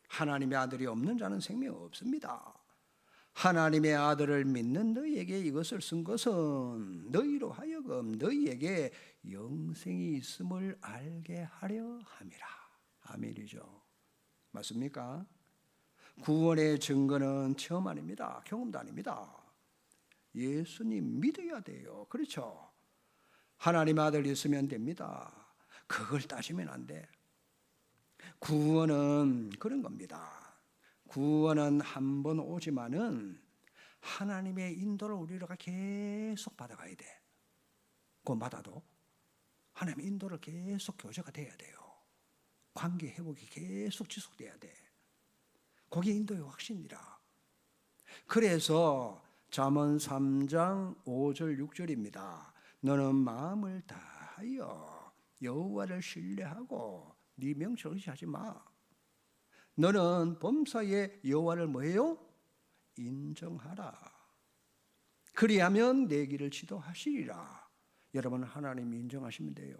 하나님의 아들이 없는 자는 생명이 없습니다. 하나님의 아들을 믿는 너희에게 이것을 쓴 것은 너희로 하여금 너희에게 영생이 있음을 알게 하려 함이라. 아멘이죠. 맞습니까? 구원의 증거는 체험 아닙니다. 경험도 아닙니다. 예수님 믿어야 돼요. 그렇죠? 하나님 아들이 있으면 됩니다. 그걸 따지면 안 돼. 구원은 그런 겁니다. 구원은 한 번 오지만은 하나님의 인도를 우리가 계속 받아가야 돼. 구원받아도 하나님의 인도를 계속 교제가 돼야 돼요. 관계 회복이 계속 지속돼야 돼. 그게 인도의 확신이라. 그래서 잠언 3장 5절 6절입니다. 너는 마음을 다하여 여호와를 신뢰하고 네 명철을 의지하지 마. 너는 범사에 여호와를 뭐해요? 인정하라. 그리하면 내 길을 지도하시리라. 여러분 하나님 인정하시면 돼요.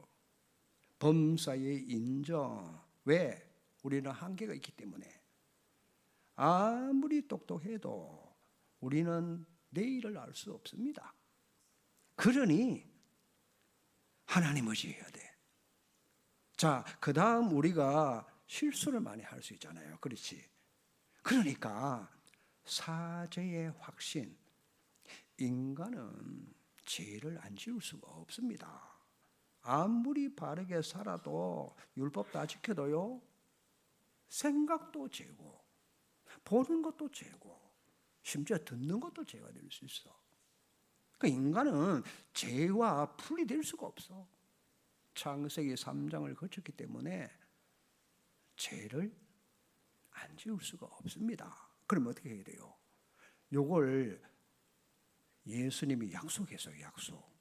범사의 인정. 왜? 우리는 한계가 있기 때문에. 아무리 똑똑해도 우리는 내일을 알 수 없습니다. 그러니 하나님 의지해야 돼. 그 다음 우리가 실수를 많이 할 수 있잖아요. 그렇지? 그러니까 사죄의 확신. 인간은 죄를 안 지을 수가 없습니다. 아무리 바르게 살아도 율법 다 지켜도요, 생각도 죄고 보는 것도 죄고 심지어 듣는 것도 죄가 될 수 있어. 그러니까 인간은 죄와 분리될 수가 없어. 창세기 3장을 거쳤기 때문에 죄를 안 지을 수가 없습니다. 그럼 어떻게 해야 돼요? 요걸 예수님이 약속했어요. 약속.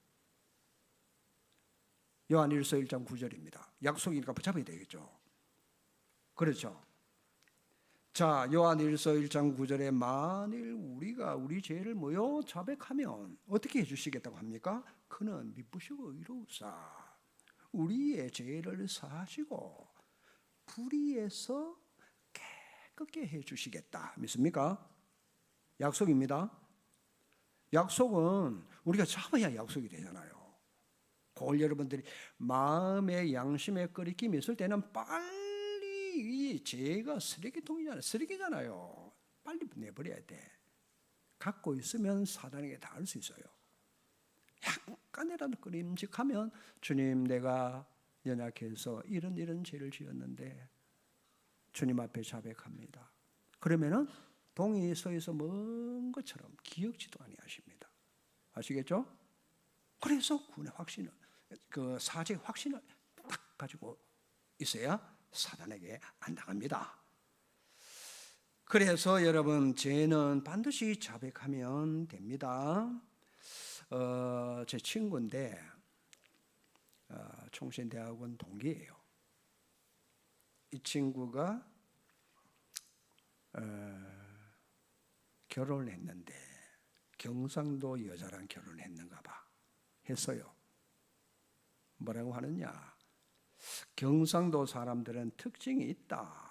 요한일서 1장 9절입니다. 약속이니까 붙잡아야 되겠죠. 그렇죠. 요한일서 1장 9절에 만일 우리가 우리 죄를 자백하면 어떻게 해주시겠다고 합니까? 그는 미쁘시고 의로우사 우리의 죄를 사하시고 불의에서 깨끗게 해주시겠다. 믿습니까? 약속입니다. 약속은 우리가 잡아야 약속이 되잖아요. 그걸 여러분들이 마음의 양심의 끓이김이 있을 때는 빨리 이 죄가 쓰레기잖아요. 빨리 내버려야 돼. 갖고 있으면 사단에게 닿을 수 있어요. 약간이라도 끄림직하면 주님 내가 연약해서 이런 죄를 지었는데 주님 앞에 자백합니다. 그러면은 동이 서에서 먼 것처럼 기억지도 아니하십니다. 아시겠죠? 그래서 구원의 확신을, 사죄의 확신을 딱 가지고 있어야 사단에게 안 당합니다. 그래서 여러분, 죄는 반드시 자백하면 됩니다. 제 친구인데 총신대학원 동기예요. 이 친구가 결혼을 했는데 경상도 여자랑 결혼했는가 봐. 했어요. 뭐라고 하느냐? 경상도 사람들은 특징이 있다.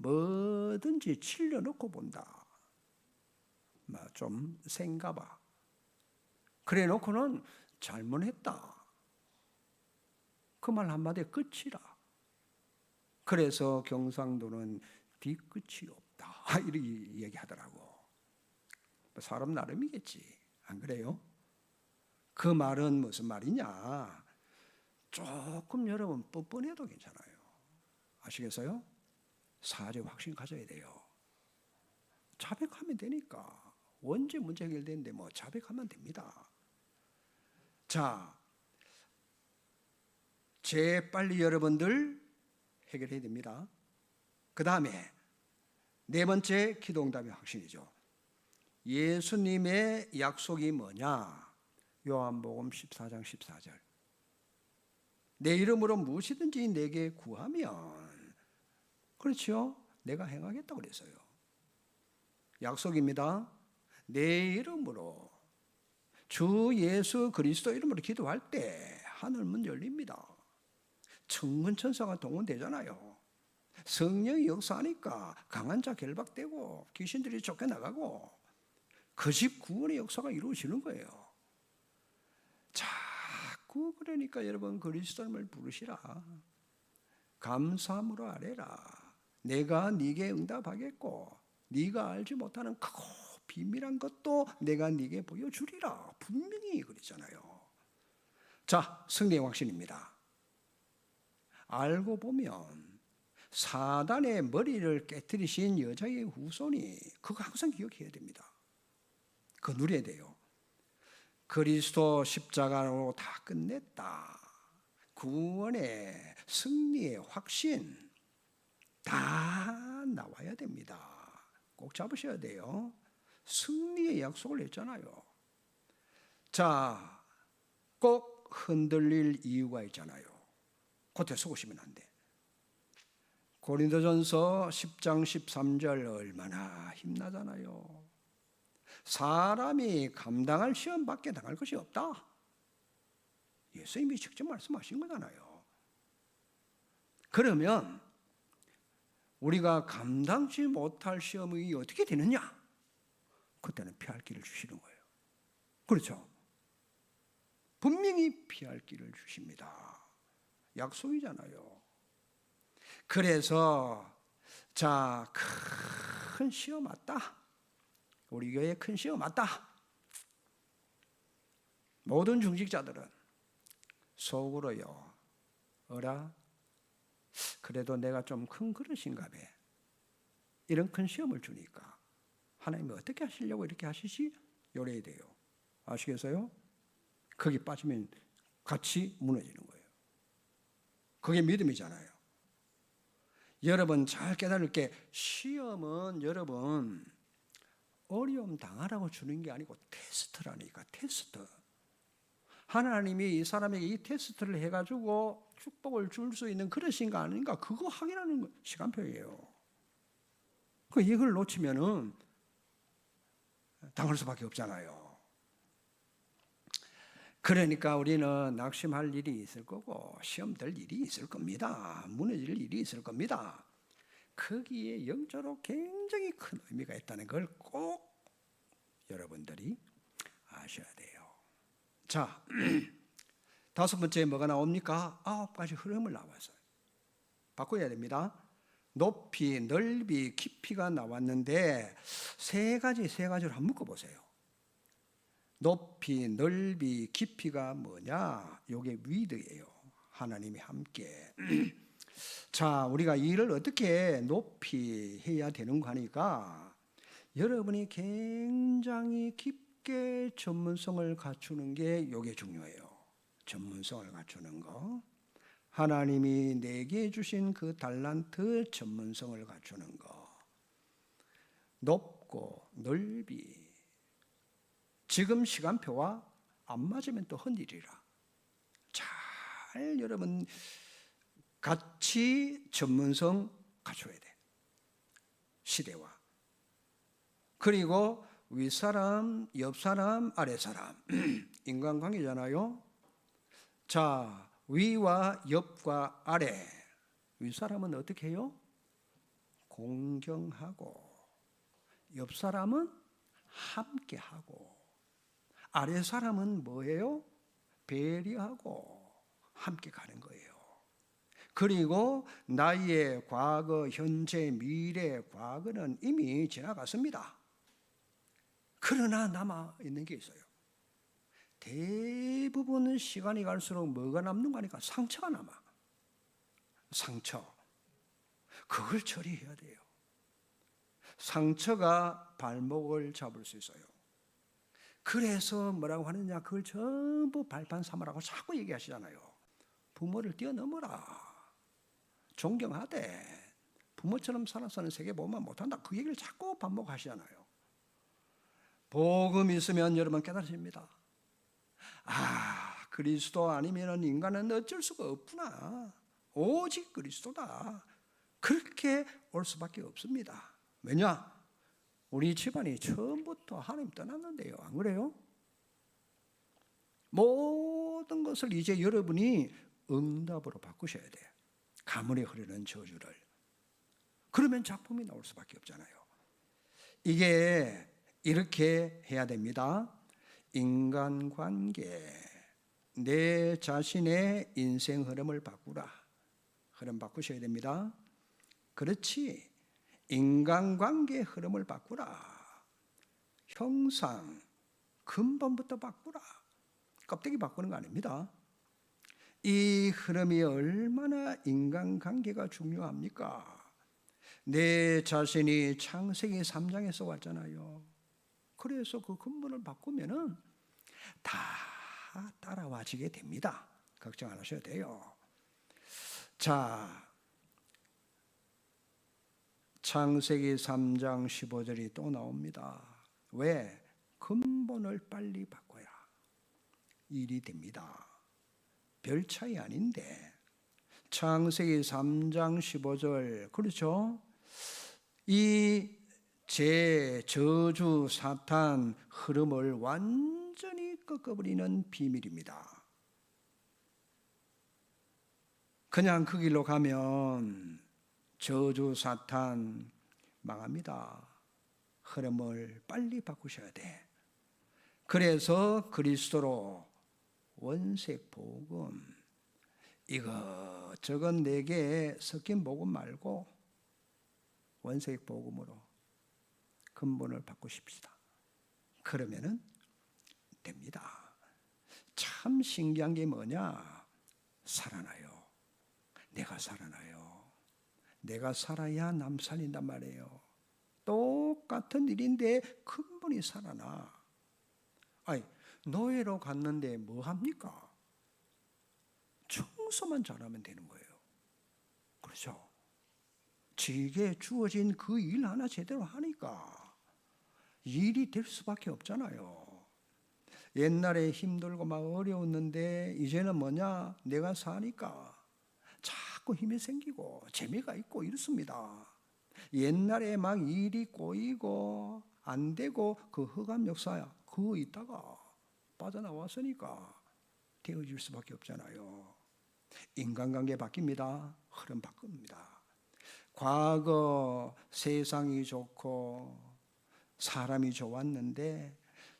뭐든지 칠려놓고 본다. 좀 센가 봐. 그래 놓고는 잘못했다. 그 말 한마디에 끝이라. 그래서 경상도는 뒤끝이 없다. 이렇게 얘기하더라고. 사람 나름이겠지. 안 그래요? 그 말은 무슨 말이냐? 조금 여러분 뻔뻔해도 괜찮아요. 아시겠어요? 사죄 확신 가져야 돼요. 자백하면 되니까. 언제 문제 해결되는데 뭐 자백하면 됩니다. 자, 빨리 여러분들 해결해야 됩니다. 그 다음에 네 번째 기도응답의 확신이죠. 예수님의 약속이 뭐냐? 요한복음 14장 14절. 내 이름으로 무엇이든지 내게 구하면, 그렇죠? 내가 행하겠다고 그랬어요. 약속입니다. 내 이름으로, 주 예수 그리스도 이름으로 기도할 때 하늘 문 열립니다. 천군 천사가 동원되잖아요. 성령이 역사하니까 강한 자 결박되고 귀신들이 쫓겨나가고 그 집 구원의 역사가 이루어지는 거예요. 자꾸 그러니까 여러분 그리스도님을 부르시라. 감사함으로 아뢰라. 내가 네게 응답하겠고 네가 알지 못하는 크고 비밀한 것도 내가 네게 보여주리라. 분명히 그랬잖아요. 자, 승리의 확신입니다. 알고 보면 사단의 머리를 깨뜨리신 여자의 후손이 그거 항상 기억해야 됩니다. 그거 누려야 돼요. 그리스도 십자가로 다 끝냈다. 구원의 승리의 확신 다 나와야 됩니다. 꼭 잡으셔야 돼요. 승리의 약속을 했잖아요. 자, 꼭 흔들릴 이유가 있잖아요. 그때 속으시면 안 돼. 고린도전서 10장 13절 얼마나 힘나잖아요. 사람이 감당할 시험밖에 당할 것이 없다. 예수님이 직접 말씀하신 거잖아요. 그러면 우리가 감당치 못할 시험이 어떻게 되느냐? 그때는 피할 길을 주시는 거예요. 그렇죠? 분명히 피할 길을 주십니다. 약속이잖아요. 그래서 자, 큰 시험 왔다. 우리 교회에 큰 시험 왔다. 모든 중직자들은 속으로요. 어라? 그래도 내가 좀 큰 그릇인가 봐. 이런 큰 시험을 주니까 하나님이 어떻게 하시려고 이렇게 하시지? 요래야 돼요. 아시겠어요? 거기 빠지면 같이 무너지는 거예요. 그게 믿음이잖아요. 여러분 잘 깨달을 게 시험은 여러분 어려움 당하라고 주는 게 아니고 테스트라니까. 테스트. 하나님이 이 사람에게 이 테스트를 해가지고 축복을 줄 수 있는 그릇인가 아닌가 그거 확인하는 시간표예요. 이걸 놓치면은 당할 수밖에 없잖아요. 그러니까 우리는 낙심할 일이 있을 거고 시험 될 일이 있을 겁니다. 무너질 일이 있을 겁니다. 거기에 영적으로 굉장히 큰 의미가 있다는 걸 꼭 여러분들이 아셔야 돼요. 자, 다섯 번째 뭐가 나옵니까? 9가지 흐름을 나와서 바꿔야 됩니다. 높이, 넓이, 깊이가 나왔는데 세 가지로 한번 묶어보세요. 높이, 넓이, 깊이가 뭐냐? 이게 위드예요. 하나님이 함께. 자, 우리가 일을 어떻게 높이 해야 되는 거니까 여러분이 굉장히 깊게 전문성을 갖추는 게 이게 중요해요. 전문성을 갖추는 거. 하나님이 내게 주신 그 달란트 전문성을 갖추는 거. 높고 넓이. 지금 시간표와 안 맞으면 또 헛일이라. 잘 여러분 같이 전문성 갖춰야 돼. 시대와. 그리고 윗사람, 옆사람, 아랫사람. 인간관계잖아요. 자, 위와 옆과 아래. 윗사람은 어떻게 해요? 공경하고, 옆사람은 함께하고, 아랫사람은 뭐예요? 배려하고 함께 가는 거예요. 그리고 나의 과거, 현재, 미래, 과거는 이미 지나갔습니다. 그러나 남아 있는 게 있어요. 대부분 시간이 갈수록 뭐가 남는 거니까 상처가 남아. 상처. 그걸 처리해야 돼요. 상처가 발목을 잡을 수 있어요. 그래서 뭐라고 하느냐, 그걸 전부 발판 삼으라고 자꾸 얘기하시잖아요. 부모를 뛰어넘어라. 존경하되 부모처럼 살아서는 세계 보호만 못한다. 그 얘기를 자꾸 반복하시잖아요. 복음 있으면 여러분 깨달으십니다. 아, 그리스도 아니면 인간은 어쩔 수가 없구나. 오직 그리스도다. 그렇게 올 수밖에 없습니다. 왜냐? 우리 집안이 처음부터 하나님 떠났는데요. 안 그래요? 모든 것을 이제 여러분이 응답으로 바꾸셔야 돼요. 가물에 흐르는 저주를. 그러면 작품이 나올 수밖에 없잖아요. 이게 이렇게 해야 됩니다. 인간관계, 내 자신의 인생 흐름을 바꾸라. 흐름 바꾸셔야 됩니다. 그렇지. 인간관계의 흐름을 바꾸라. 형상, 근본부터 바꾸라. 껍데기 바꾸는 거 아닙니다. 이 흐름이 얼마나 인간관계가 중요합니까? 내 자신이 창세기 3장에서 왔잖아요. 그래서 그 근본을 바꾸면은 다 따라와지게 됩니다. 걱정 안 하셔도 돼요. 자, 창세기 3장 15절이 또 나옵니다. 왜? 근본을 빨리 바꿔야 일이 됩니다. 별 차이 아닌데. 창세기 3장 15절, 그렇죠? 이 저주, 사탄 흐름을 완전히 꺾어버리는 비밀입니다. 그냥 그 길로 가면 저주, 사탄 망합니다. 흐름을 빨리 바꾸셔야 돼. 그래서 그리스도로 원색 복음, 이것저것 내게 섞인 복음 말고 원색 복음으로 근본을 바꾸십시다. 그러면은 됩니다. 참 신기한 게 뭐냐? 살아나요. 내가 살아나요. 내가 살아야 남 살린단 말이에요. 똑같은 일인데 근본이 살아나. 아니, 노예로 갔는데 뭐 합니까? 청소만 잘하면 되는 거예요. 그렇죠? 지게 주어진 그 일 하나 제대로 하니까 일이 될 수밖에 없잖아요. 옛날에 힘들고 막 어려웠는데 이제는 뭐냐? 내가 사니까 자꾸 힘이 생기고 재미가 있고 이렇습니다. 옛날에 막 일이 꼬이고 안 되고 그 흑암 역사야. 그거 있다가 빠져나왔으니까 되어질 수밖에 없잖아요. 인간관계 바뀝니다. 흐름 바꿉니다. 과거 세상이 좋고 사람이 좋았는데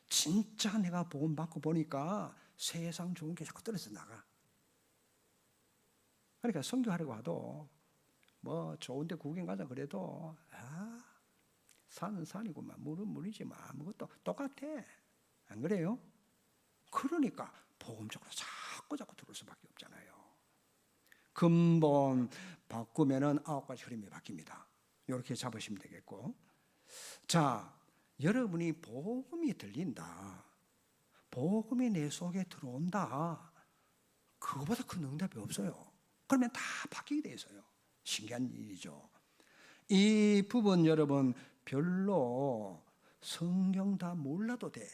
진짜 내가 복음 받고 보니까 세상 좋은 게 자꾸 떨어져 나가. 그러니까 선교하려고 하도 뭐 좋은데 구경 가자 그래도 산은 산이구만, 물은 물이지만 아무것도 똑같아. 안 그래요? 그러니까 복음 쪽으로 자꾸 들어올 수밖에 없잖아요. 근본 바꾸면은 9가지 흐름이 바뀝니다. 이렇게 잡으시면 되겠고. 자, 여러분이 복음이 들린다. 복음이 내 속에 들어온다. 그거보다 큰 응답이 없어요. 그러면 다 바뀌게 돼 있어요. 신기한 일이죠. 이 부분 여러분 별로 성경 다 몰라도 돼.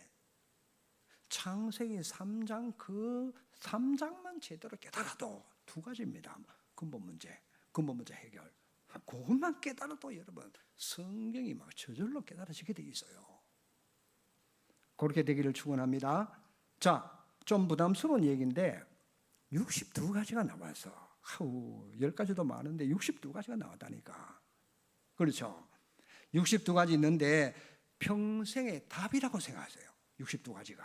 창세기 3장 그 3장만 제대로 깨달아도 두 가지입니다. 근본 문제 해결. 그것만 깨달아도 여러분 성경이 막 저절로 깨달아지게 돼 있어요. 그렇게 되기를 축원합니다. 자, 좀 부담스러운 얘기인데 62가지가 나와서 10가지도 많은데 62가지가 나왔다니까. 그렇죠? 62가지 있는데 평생의 답이라고 생각하세요. 62가지가.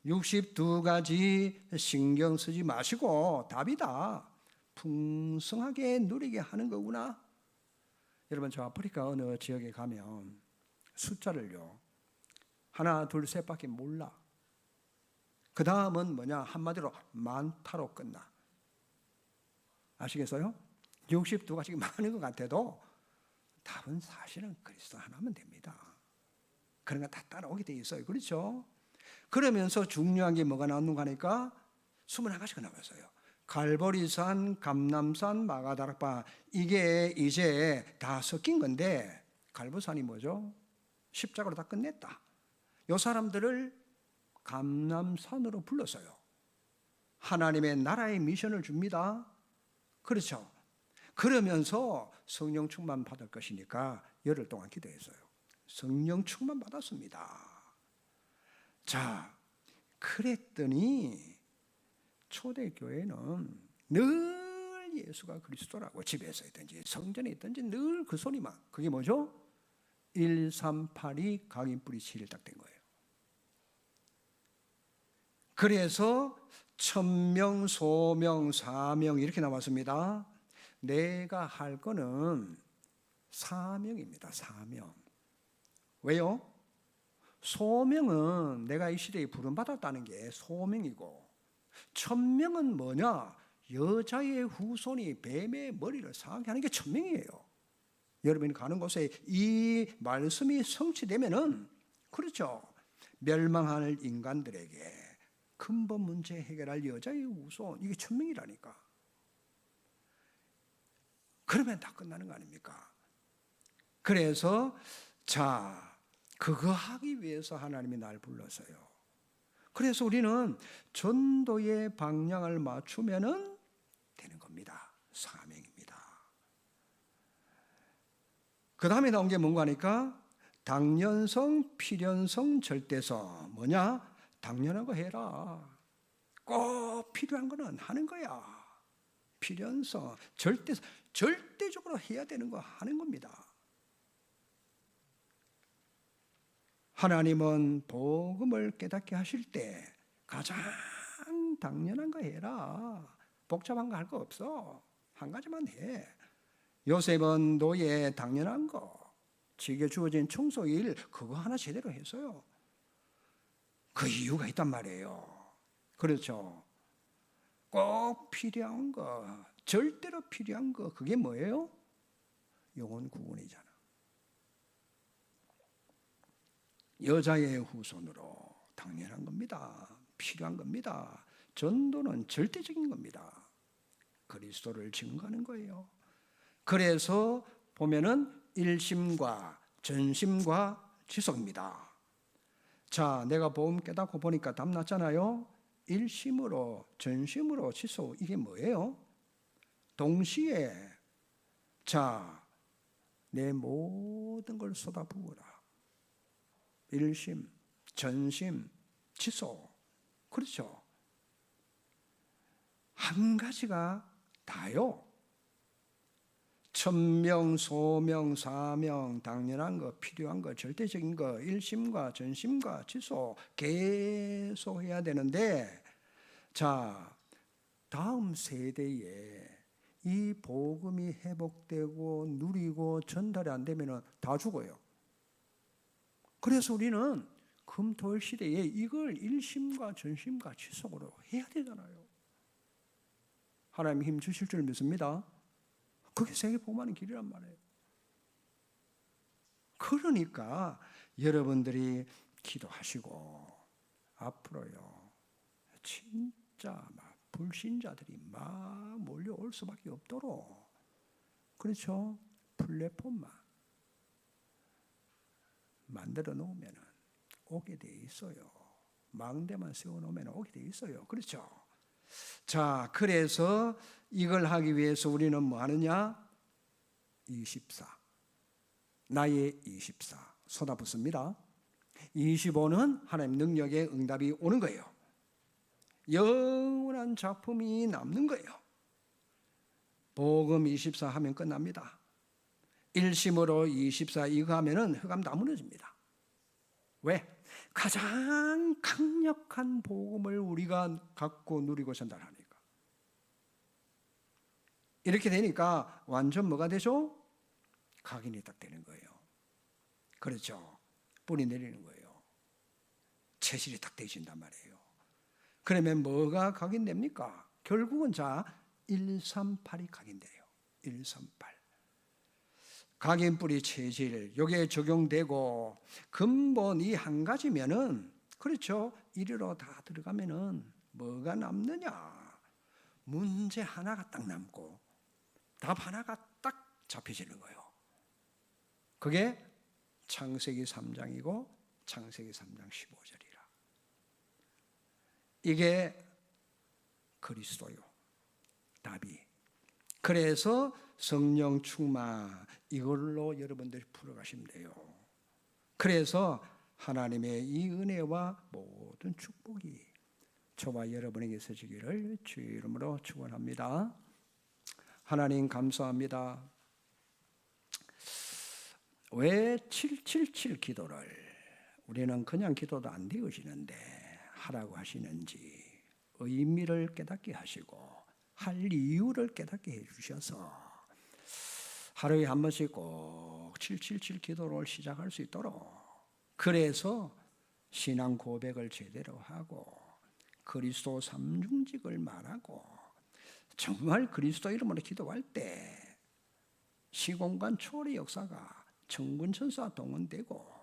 62가지 신경 쓰지 마시고 답이다. 풍성하게 누리게 하는 거구나. 여러분 저 아프리카 어느 지역에 가면 숫자를요. 하나, 둘, 셋밖에 몰라. 그 다음은 뭐냐? 한마디로 많다로 끝나. 아시겠어요? 62가지가 많은 것 같아도 답은 사실은 그리스도 하나면 됩니다. 그런 거 다 따라오게 돼 있어요. 그렇죠? 그러면서 중요한 게 뭐가 나오는가 하니까 21가지가 나왔어요. 갈보리산, 감람산, 마가다락방 이게 이제 다 섞인 건데 갈보산이 뭐죠? 십자가로 다 끝냈다. 이 사람들을 감람산으로 불렀어요. 하나님의 나라의 미션을 줍니다. 그렇죠? 그러면서 성령 충만 받을 것이니까 열흘 동안 기도했어요. 성령 충만 받았습니다. 자, 그랬더니 초대교회는 늘 예수가 그리스도라고 집에서 있든지 성전에 있든지 늘 그 소리만. 그게 뭐죠? 138이 각인뿌리 7일 딱 된 거예요. 그래서 천명, 소명, 사명 이렇게 나왔습니다. 내가 할 거는 사명입니다. 사명. 왜요? 소명은 내가 이 시대에 부름받았다는 게 소명이고, 천명은 뭐냐? 여자의 후손이 뱀의 머리를 상하게 하는 게 천명이에요. 여러분이 가는 곳에 이 말씀이 성취되면은, 그렇죠, 멸망할 인간들에게 근본 문제 해결할 여자의 후손, 이게 천명이라니까. 그러면 다 끝나는 거 아닙니까? 그래서 자, 그거 하기 위해서 하나님이 날 불렀어요. 그래서 우리는 전도의 방향을 맞추면은 되는 겁니다. 사명입니다. 그 다음에 나온 게 뭔가 하니까 당연성, 필연성, 절대성. 뭐냐? 당연한 거 해라. 꼭 필요한 거는 하는 거야. 필연성, 절대성, 절대적으로 해야 되는 거 하는 겁니다. 하나님은 복음을 깨닫게 하실 때 가장 당연한 거 해라. 복잡한 거 할 거 없어. 한 가지만 해. 요셉은 노예 당연한 거, 지게 주어진 청소일 그거 하나 제대로 했어요. 그 이유가 있단 말이에요. 그렇죠? 꼭 필요한 거, 절대로 필요한 거, 그게 뭐예요? 영혼 구원이잖아. 여자의 후손으로 당연한 겁니다. 필요한 겁니다. 전도는 절대적인 겁니다. 그리스도를 증거하는 거예요. 그래서 보면은 일심과 전심과 지속입니다. 자, 내가 복음 깨닫고 보니까 답 났잖아요. 일심으로 전심으로 지속, 이게 뭐예요? 동시에 자, 내 모든 걸 쏟아부으라. 일심, 전심, 지속. 그렇죠? 한 가지가 다요. 천명, 소명, 사명, 당연한 거, 필요한 거, 절대적인 거, 일심과 전심과 지속 계속 해야 되는데, 자, 다음 세대에 이 복음이 회복되고 누리고 전달이 안 되면 다 죽어요. 그래서 우리는 금토일 시대에 이걸 일심과 전심과 지속으로 해야 되잖아요. 하나님 힘 주실 줄 믿습니다. 그게 세계 복음하는 길이란 말이에요. 그러니까 여러분들이 기도하시고 앞으로요, 진짜 막 불신자들이 막 몰려올 수밖에 없도록, 그렇죠? 플랫폼만 만들어 놓으면 오게 돼 있어요. 망대만 세워 놓으면 오게 돼 있어요. 그렇죠? 자, 그래서 이걸 하기 위해서 우리는 뭐 하느냐? 24. 나의 24. 쏟아붓습니다. 25는 하나님 능력의 응답이 오는 거예요. 영원한 작품이 남는 거예요. 복음 24 하면 끝납니다. 일심으로 24 이거 하면은 흑암 다 무너집니다. 왜? 가장 강력한 복음을 우리가 갖고 누리고 산다라니까. 이렇게 되니까 완전 뭐가 되죠? 각인이 딱 되는 거예요. 그렇죠? 뿌리 내리는 거예요. 체질이 딱 되어진단 말이에요. 그러면 뭐가 각인됩니까? 결국은 자 138이 각인돼요. 138. 각인 뿌리 체질 요게 적용되고 근본이 한 가지면은 그렇죠. 이리로 다 들어가면은 뭐가 남느냐? 문제 하나가 딱 남고 답 하나가 딱 잡혀지는 거예요. 그게 창세기 3장이고 창세기 3장 15절이라. 이게 그리스도요. 답이. 그래서 성령 충만 이걸로 여러분들이 풀어가시면 돼요. 그래서 하나님의 이 은혜와 모든 축복이 저와 여러분에게 있어지기를 주의 이름으로 축원합니다. 하나님 감사합니다. 왜 777 기도를 우리는 그냥 기도도 안 되어지는데 하라고 하시는지 의미를 깨닫게 하시고 할 이유를 깨닫게 해주셔서 하루에 한 번씩 꼭 777 기도를 시작할 수 있도록 그래서 신앙 고백을 제대로 하고 그리스도 삼중직을 말하고 정말 그리스도 이름으로 기도할 때 시공간 초월의 역사가 천군천사 동원되고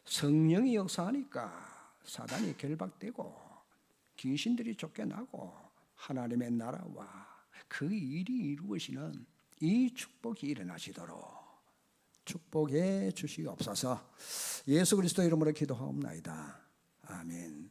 성령이 역사하니까 사단이 결박되고 귀신들이 쫓겨나고 하나님의 나라와 그 일이 이루어지는 이 축복이 일어나시도록 축복해 주시옵소서. 예수 그리스도 이름으로 기도하옵나이다. 아멘.